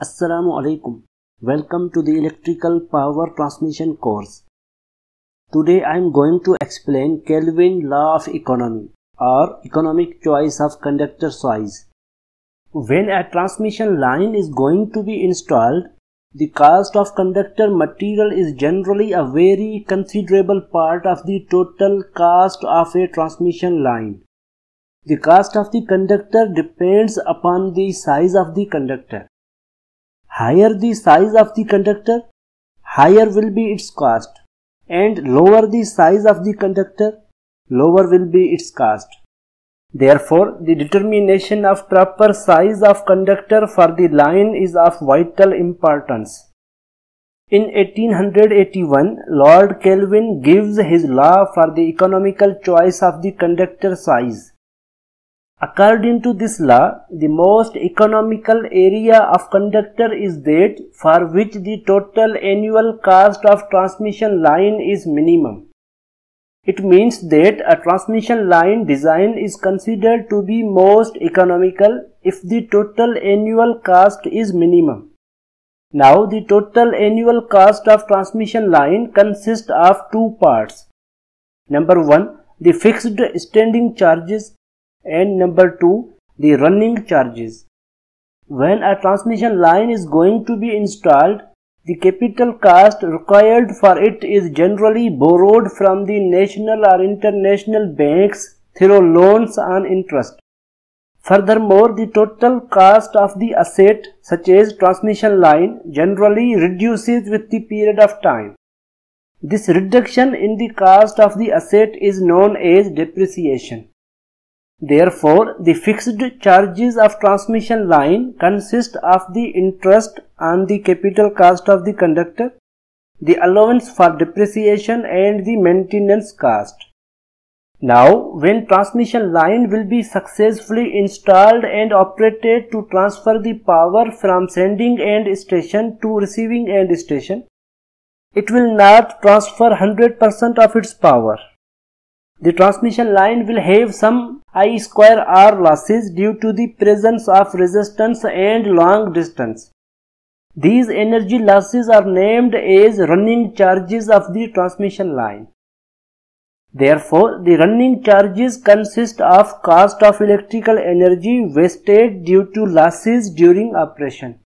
Assalamu alaikum. Welcome to the electrical power transmission course. Today I am going to explain Kelvin law of economy or economic choice of conductor size. When a transmission line is going to be installed, the cost of conductor material is generally a very considerable part of the total cost of a transmission line. The cost of the conductor depends upon the size of the conductor. Higher the size of the conductor, higher will be its cost, and lower the size of the conductor, lower will be its cost. Therefore, the determination of proper size of conductor for the line is of vital importance. In 1881, Lord Kelvin gives his law for the economical choice of the conductor size. According to this law, the most economical area of conductor is that for which the total annual cost of transmission line is minimum. It means that a transmission line design is considered to be most economical if the total annual cost is minimum. Now, the total annual cost of transmission line consists of two parts. Number 1, the fixed standing charges, and number 2, the running charges. When a transmission line is going to be installed, the capital cost required for it is generally borrowed from the national or international banks through loans on interest. Furthermore, the total cost of the asset such as transmission line generally reduces with the period of time. This reduction in the cost of the asset is known as depreciation. Therefore, the fixed charges of transmission line consist of the interest on the capital cost of the conductor, the allowance for depreciation and the maintenance cost. Now, when transmission line will be successfully installed and operated to transfer the power from sending end station to receiving end station, it will not transfer 100% of its power. The transmission line will have some I²R losses due to the presence of resistance and long distance. These energy losses are named as running charges of the transmission line. Therefore, the running charges consist of cost of electrical energy wasted due to losses during operation.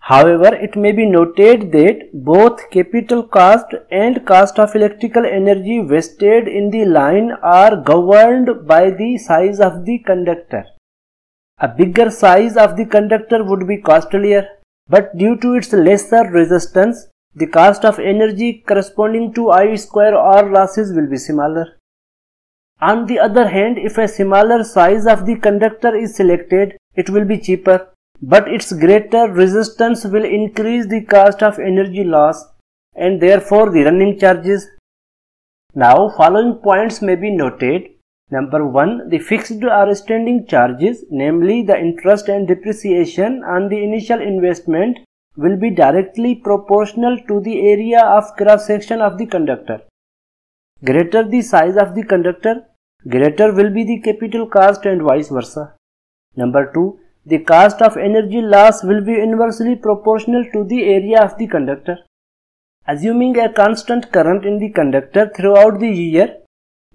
However, it may be noted that both capital cost and cost of electrical energy wasted in the line are governed by the size of the conductor. A bigger size of the conductor would be costlier, but due to its lesser resistance, the cost of energy corresponding to I²R losses will be smaller. On the other hand, if a smaller size of the conductor is selected, it will be cheaper, but its greater resistance will increase the cost of energy loss and therefore the running charges. Now, following points may be noted. Number 1, the fixed or standing charges, namely the interest and depreciation on the initial investment, will be directly proportional to the area of cross section of the conductor. Greater the size of the conductor, greater will be the capital cost and vice versa. Number 2, the cost of energy loss will be inversely proportional to the area of the conductor. Assuming a constant current in the conductor throughout the year,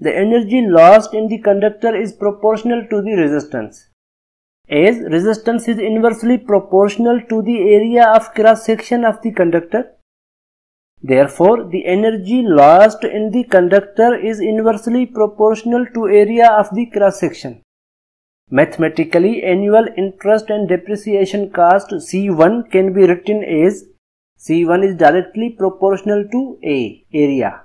the energy lost in the conductor is proportional to the resistance. As resistance is inversely proportional to the area of cross section of the conductor, therefore the energy lost in the conductor is inversely proportional to area of the cross section. Mathematically, annual interest and depreciation cost C1 can be written as C1 is directly proportional to A, area.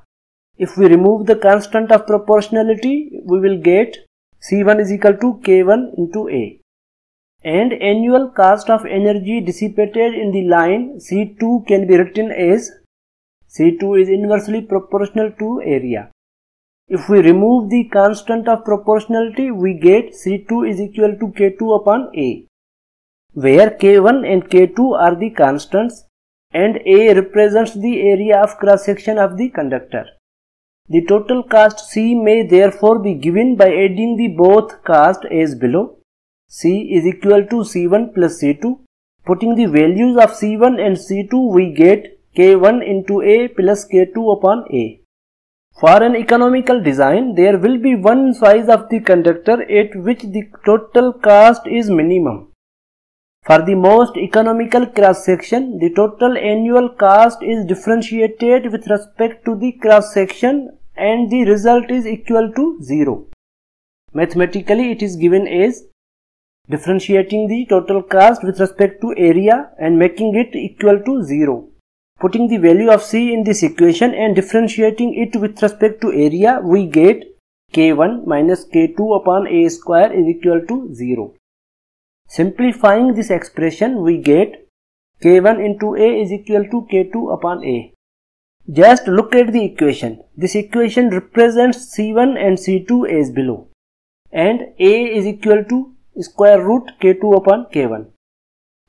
If we remove the constant of proportionality, we will get C1 is equal to K1 into A. And annual cost of energy dissipated in the line C2 can be written as C2 is inversely proportional to area. If we remove the constant of proportionality, we get C2 is equal to K2 upon A, where K1 and K2 are the constants and A represents the area of cross section of the conductor. The total cost C may therefore be given by adding the both cost as below. C is equal to C1 plus C2 Putting the values of C1 and C2, we get K1 into A plus K2 upon A. For an economical design, there will be one size of the conductor at which the total cost is minimum. For the most economical cross-section, the total annual cost is differentiated with respect to the cross-section and the result is equal to 0. Mathematically, it is given as differentiating the total cost with respect to area and making it equal to 0. Putting the value of C in this equation and differentiating it with respect to area, we get K1 minus K2 upon A square is equal to 0. Simplifying this expression, we get K1 into A is equal to K2 upon A. Just look at the equation. This equation represents C1 and C2 as below, and A is equal to square root K2 upon K1.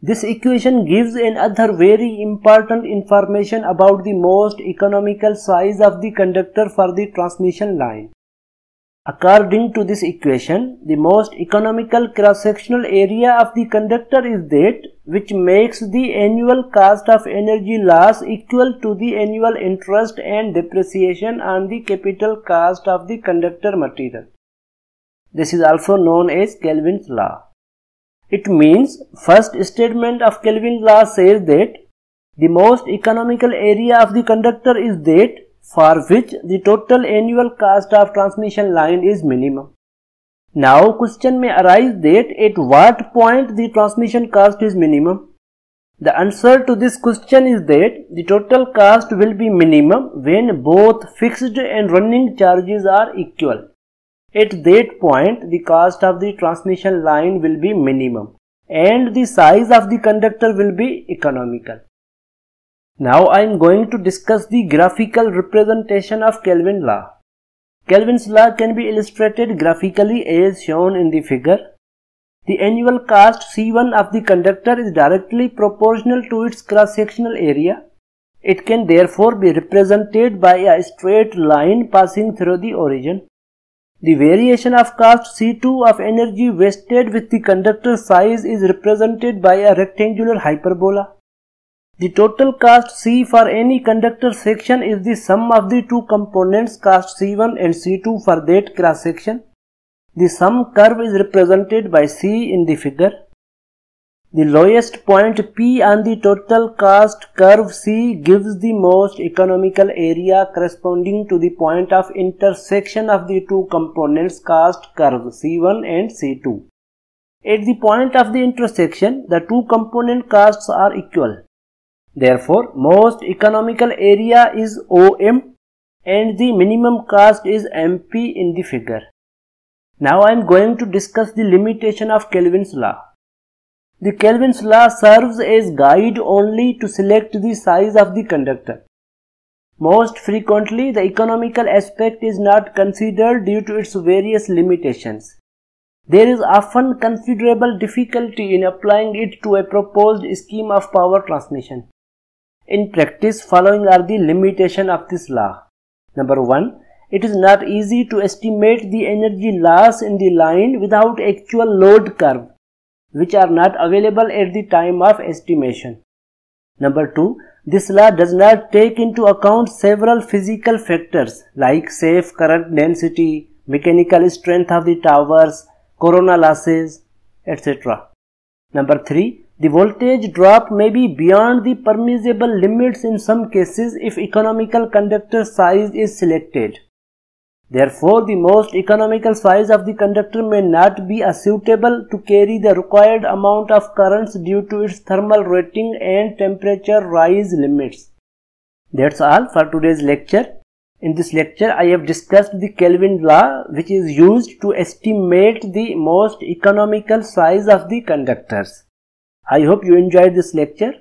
This equation gives another very important information about the most economical size of the conductor for the transmission line. According to this equation, the most economical cross-sectional area of the conductor is that which makes the annual cost of energy loss equal to the annual interest and depreciation on the capital cost of the conductor material. This is also known as Kelvin's law. It means first statement of Kelvin's law says that the most economical area of the conductor is that for which the total annual cost of transmission line is minimum. Now question may arise that at what point the transmission cost is minimum? The answer to this question is that the total cost will be minimum when both fixed and running charges are equal. At that point, the cost of the transmission line will be minimum and the size of the conductor will be economical. Now I am going to discuss the graphical representation of Kelvin's law. Kelvin's law can be illustrated graphically as shown in the figure. The annual cost C1 of the conductor is directly proportional to its cross-sectional area. It can therefore be represented by a straight line passing through the origin. The variation of cost C2 of energy wasted with the conductor size is represented by a rectangular hyperbola. The total cost C for any conductor section is the sum of the two components cost C1 and C2 for that cross section. The sum curve is represented by C in the figure. The lowest point P on the total cost curve C gives the most economical area corresponding to the point of intersection of the two components cost curve C1 and C2. At the point of the intersection, the two component costs are equal. Therefore, most economical area is OM and the minimum cost is MP in the figure. Now I am going to discuss the limitation of Kelvin's law. The Kelvin's law serves as guide only to select the size of the conductor. Most frequently, the economical aspect is not considered due to its various limitations. There is often considerable difficulty in applying it to a proposed scheme of power transmission. In practice, following are the limitations of this law. Number 1. It is not easy to estimate the energy loss in the line without actual load curve, which are not available at the time of estimation. Number 2. This law does not take into account several physical factors like safe current density, mechanical strength of the towers, corona losses, etc. Number 3. The voltage drop may be beyond the permissible limits in some cases if economical conductor size is selected. Therefore, the most economical size of the conductor may not be suitable to carry the required amount of currents due to its thermal rating and temperature rise limits. That's all for today's lecture. In this lecture, I have discussed the Kelvin law, which is used to estimate the most economical size of the conductors. I hope you enjoyed this lecture.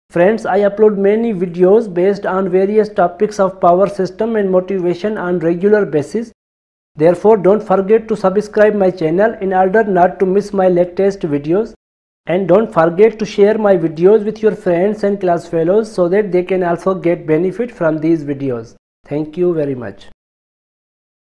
Friends, I upload many videos based on various topics of power system and motivation on regular basis. Therefore, don't forget to subscribe my channel in order not to miss my latest videos. And don't forget to share my videos with your friends and class fellows so that they can also get benefit from these videos. Thank you very much.